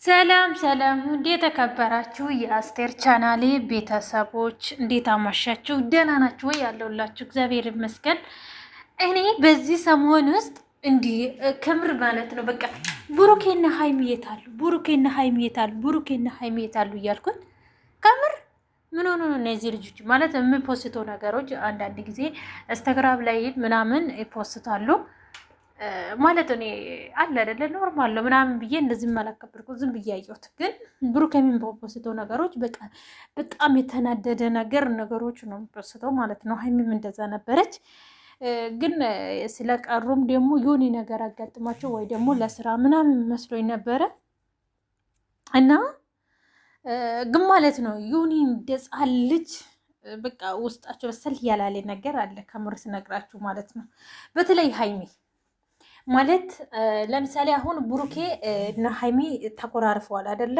ሰላም ሰላም፣ እንዴት ተከበራችሁ የአስቴር ቻናሌ ቤተሰቦች እንዴት አማሻችሁ? ደህና ናችሁ ወይ? ያለውላችሁ እግዚአብሔር ይመስገን። እኔ በዚህ ሰሞን ውስጥ እንዲህ ከምር ማለት ነው በቃ ብሩኬና ሀይሚ የታሉ? ብሩኬና ሀይሚ የታሉ? ብሩኬና ሀይሚ የታሉ እያልኩት ከምር ምን ሆኖ ነው እነዚህ ልጆች ማለት የምፖስተው ነገሮች አንዳንድ ጊዜ ኢንስታግራም ላይ ምናምን ይፖስታሉ ማለት እኔ አለ አይደለ ኖርማል ነው ምናምን ብዬ እንደዚህ ማላከብርኩ ዝም ብዬ አየሁት። ግን ብሩክ የሚፖስተው ነገሮች በቃ በጣም የተናደደ ነገሮች ነው የሚፖስተው ማለት ነው። ሀይሚም እንደዛ ነበረች። ግን ስለቀሩም ደግሞ የሆነ ነገር አጋጥሟቸው ወይ ደግሞ ለስራ ምናምን መስሎኝ ነበረ እና ግን ማለት ነው የሆነ እንደጻን ልጅ በቃ ውስጣቸው በሰል ያላለ ነገር አለ ከምር ስነግራችሁ ማለት ነው። በተለይ ሀይሚ ማለት ለምሳሌ አሁን ብሩኬ እና ሀይሚ ተቆራርፈዋል አይደለ?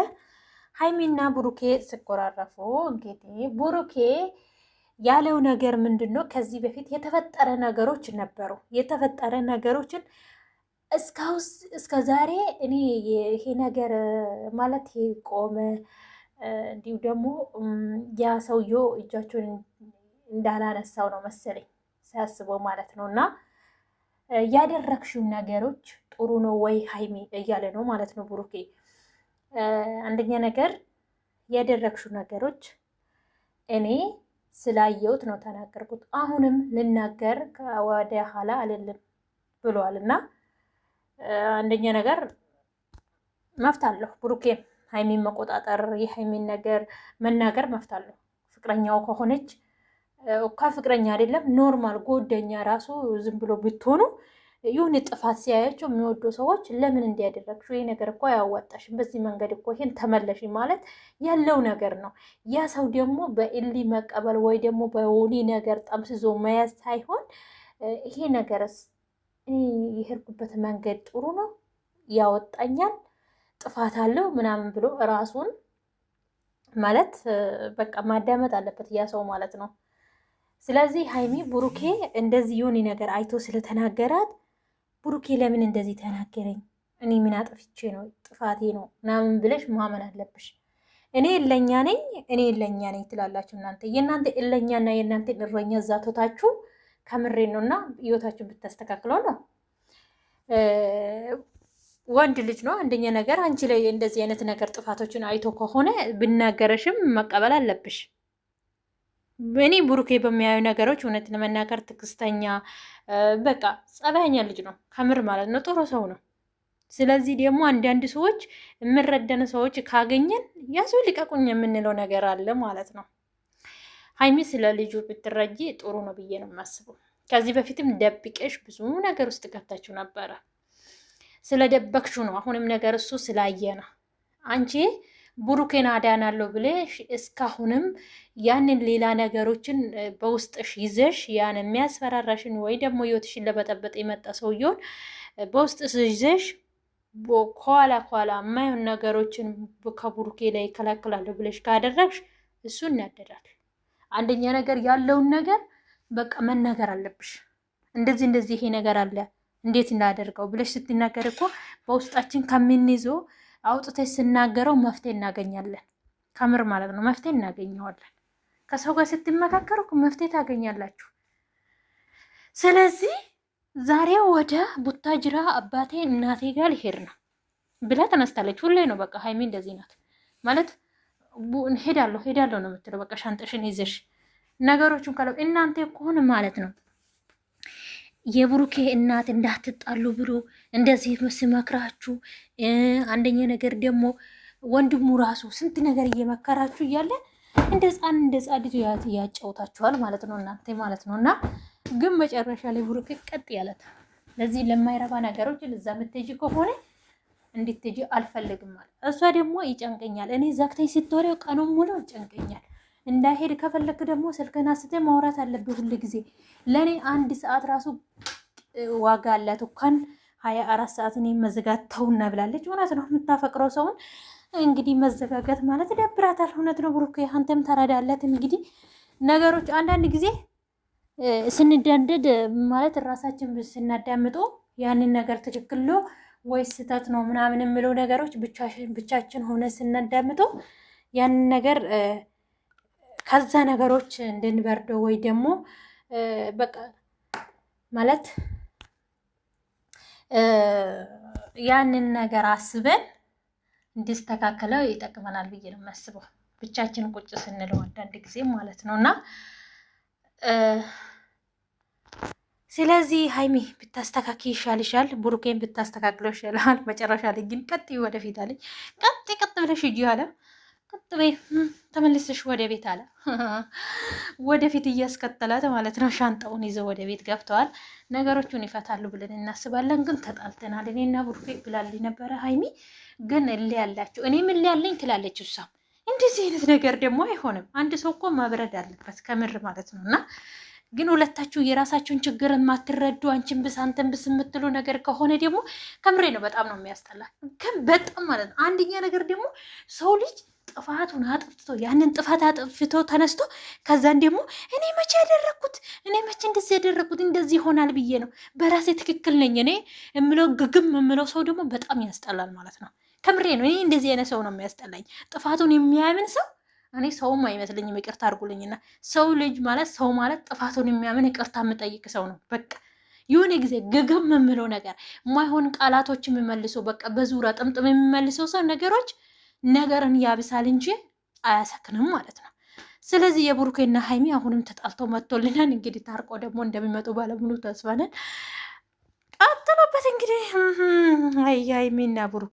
ሀይሚና ብሩኬ ሲቆራረፉ እንግዲህ ብሩኬ ያለው ነገር ምንድን ነው? ከዚህ በፊት የተፈጠረ ነገሮች ነበሩ። የተፈጠረ ነገሮችን እስከ ዛሬ እኔ ይሄ ነገር ማለት ይሄ ቆመ። እንዲሁ ደግሞ ያ ሰውዬው እጃቸውን እንዳላነሳው ነው መሰለኝ ሳያስበው ማለት ነው። እና ያደረግሽው ነገሮች ጥሩ ነው ወይ ሀይሚ እያለ ነው ማለት ነው ብሩኬ። አንደኛ ነገር ያደረግሽው ነገሮች እኔ ስላየሁት ነው ተናገርኩት። አሁንም ልናገር ወደ ኋላ አልልም ብሏል። እና አንደኛ ነገር መፍት አለሁ ብሩኬ ሀይሚን መቆጣጠር የሀይሚን ነገር መናገር መፍት አለሁ። ፍቅረኛው ከሆነች ከፍቅረኛ አይደለም ኖርማል ጎደኛ ራሱ ዝም ብሎ ብትሆኑ ይሁን ጥፋት ሲያያቸው የሚወዱ ሰዎች ለምን እንዲያደረግሽ ይሄ ነገር እኮ አያዋጣሽም፣ በዚህ መንገድ እኮ ይሄን ተመለሽ ማለት ያለው ነገር ነው። ያ ሰው ደግሞ በኢሊ መቀበል ወይ ደግሞ በውኒ ነገር ጠምስዞ መያዝ ሳይሆን ይሄ ነገርስ የሄድኩበት መንገድ ጥሩ ነው ያወጣኛል ጥፋት አለው ምናምን ብሎ ራሱን ማለት በቃ ማዳመጥ አለበት ያ ሰው ማለት ነው። ስለዚህ ሀይሚ ብሩኬ እንደዚህ የሆነ ነገር አይቶ ስለተናገራት ብሩኬ ለምን እንደዚህ ተናገረኝ፣ እኔ ምን አጥፍቼ ነው ጥፋቴ ነው ምናምን ብለሽ ማመን አለብሽ። እኔ እለኛ ነኝ ትላላችሁ እናንተ። የእናንተ እለኛና የእናንተ እረኛ ዛቶታችሁ ከምሬ ነው እና ህይወታችሁን ብታስተካክለው ነው። ወንድ ልጅ ነው አንደኛ ነገር አንቺ ላይ እንደዚህ አይነት ነገር ጥፋቶችን አይቶ ከሆነ ብናገረሽም መቀበል አለብሽ። እኔ ብሩኬ በሚያዩ ነገሮች እውነት ለመናገር ትዕግስተኛ በቃ ጸባይኛ ልጅ ነው ከምር ማለት ነው። ጥሩ ሰው ነው። ስለዚህ ደግሞ አንዳንድ ሰዎች የምንረዳን ሰዎች ካገኘን ያዙ ሊቀቁኝ የምንለው ነገር አለ ማለት ነው። ሀይሚ ስለ ልጁ ብትረጂ ጥሩ ነው ብዬ ነው የማስበው። ከዚህ በፊትም ደብቄሽ ብዙ ነገር ውስጥ ገብታችሁ ነበረ። ስለደበክሹ ነው አሁንም ነገር እሱ ስላየ ነው። አንቺ ብሩኬን አዳናለሁ ብለሽ እስካሁንም ያንን ሌላ ነገሮችን በውስጥሽ ይዘሽ ያን የሚያስፈራራሽን ወይ ደግሞ ህይወትሽን ለበጠበጥ የመጣ ሰውየውን በውስጥሽ ይዘሽ ከኋላ የማይሆን ነገሮችን ከብሩኬ ላይ ይከላከላለሁ ብለሽ ካደረግሽ እሱ እናደዳል። አንደኛ ነገር ያለውን ነገር በቃ መናገር አለብሽ። እንደዚህ ይሄ ነገር አለ እንዴት እናደርገው ብለሽ ስትናገር እኮ በውስጣችን ከምንይዘው አውጥተሽ ስናገረው መፍትሄ እናገኛለን። ከምር ማለት ነው መፍትሄ እናገኘዋለን። ከሰው ጋር ስትመካከሩ መፍትሄ ታገኛላችሁ። ስለዚህ ዛሬ ወደ ቡታጅራ አባቴ እናቴ ጋር ሊሄድ ነው ብላ ተነስታለች። ሁሌ ነው በቃ ሀይሚ እንደዚህ ናት ማለት ሄዳለሁ ነው የምትለው። በቃ ሻንጠሽን ይዘሽ ነገሮቹን ካለው እናንተ ከሆነ ማለት ነው የብሩኬ እናት እንዳትጣሉ ብሎ እንደዚህ ስመክራችሁ፣ አንደኛ ነገር ደግሞ ወንድሙ ራሱ ስንት ነገር እየመከራችሁ እያለ እንደ ህፃን ልጅ ያጫውታችኋል ማለት ነው እናንተ ማለት ነው። እና ግን መጨረሻ ላይ ብሩኬ ቀጥ ያለት ለዚህ ለማይረባ ነገሮች ለዛ ምትጂ ከሆነ እንድትጂ አልፈልግም ማለት እሷ ደግሞ ይጨንቀኛል። እኔ ዘግተኝ ስትወሬው ቀኑን ሙሉ ይጨንቀኛል። እንዳይሄድ ከፈለክ ደግሞ ስልክህን አስተህ ማውራት አለብህ ሁሉ ጊዜ። ለኔ አንድ ሰዓት ራሱ ዋጋ አላት እንኳን 24 ሰዓት እኔ መዘጋት ተውና ብላለች። እውነት ነው የምታፈቅረው ሰውን እንግዲህ መዘጋጋት ማለት ደብራታል። እውነት ነው ብሩክ አንተም ተረዳለት። እንግዲህ ነገሮች አንዳንድ ጊዜ ስንዳንደድ ማለት ራሳችን ስናዳምጦ ያንን ነገር ትክክል ነው ወይ ስህተት ነው ምናምን የምለው ነገሮች ብቻችን ሆነ ስናዳምጠው ያንን ነገር ከዛ ነገሮች እንድንበርደው ወይ ደግሞ በቃ ማለት ያንን ነገር አስበን እንዲስተካከለው ይጠቅመናል ብዬ ነው የማስበው። ብቻችን ቁጭ ስንለው አንዳንድ ጊዜ ማለት ነው። እና ስለዚህ ሀይሚ ብታስተካኪ ይሻልሻል፣ ብሩኬን ብታስተካክለው ይሻላል። መጨረሻ ላይ ግን ቀጥ ወደፊት አለኝ። ቀጥ ብለሽ ሂጂ አለ። ቀጥ በይ ተመልሰሽ ወደ ቤት አለ። ወደፊት እያስከተላት ማለት ነው። ሻንጣውን ይዘው ወደ ቤት ገብተዋል። ነገሮቹን ይፈታሉ ብለን እናስባለን። ግን ተጣልተናል እኔና ብሩኬ ብላልኝ ነበረ ሀይሚ። ግን እልህ ያላቸው እኔም እልህ ያለኝ ትላለች እሷም። እንደዚህ አይነት ነገር ደግሞ አይሆንም። አንድ ሰው እኮ ማብረድ አለበት ከምር ማለት ነው። እና ግን ሁለታችሁ የራሳችሁን ችግር የማትረዱ አንቺን ብስ አንተን ብስ የምትሉ ነገር ከሆነ ደግሞ ከምሬ ነው በጣም ነው የሚያስጠላ። ግን በጣም ማለት ነው። አንደኛ ነገር ደግሞ ሰው ልጅ ጥፋቱን አጥፍቶ ያንን ጥፋት አጥፍቶ ተነስቶ ከዛን ደግሞ እኔ መቼ እንደዚህ ያደረኩት እንደዚህ ይሆናል ብዬ ነው በራሴ ትክክል ነኝ እኔ የምለው ግግም የምለው ሰው ደግሞ በጣም ያስጠላል ማለት ነው። ከምሬ ነው። እኔ እንደዚህ አይነት ሰው ነው የሚያስጠላኝ። ጥፋቱን የሚያምን ሰው እኔ ሰውም አይመስለኝም። ይቅርታ አድርጉልኝና ሰው ልጅ ማለት ሰው ማለት ጥፋቱን የሚያምን ይቅርታ የምጠይቅ ሰው ነው። በቃ የሆነ ጊዜ ግግም የምለው ነገር የማይሆን ቃላቶች የሚመልሰው በቃ በዙራ ጥምጥም የሚመልሰው ሰው ነገርን ያብሳል እንጂ አያሰክንም ማለት ነው። ስለዚህ የብሩኬና ሀይሚ አሁንም ተጣልተው መጥቶልናል። እንግዲህ ታርቆ ደግሞ እንደሚመጡ ባለሙሉ ተስፋ ነን። ቀጥሎበት እንግዲህ ሀይሚና ብሩኬ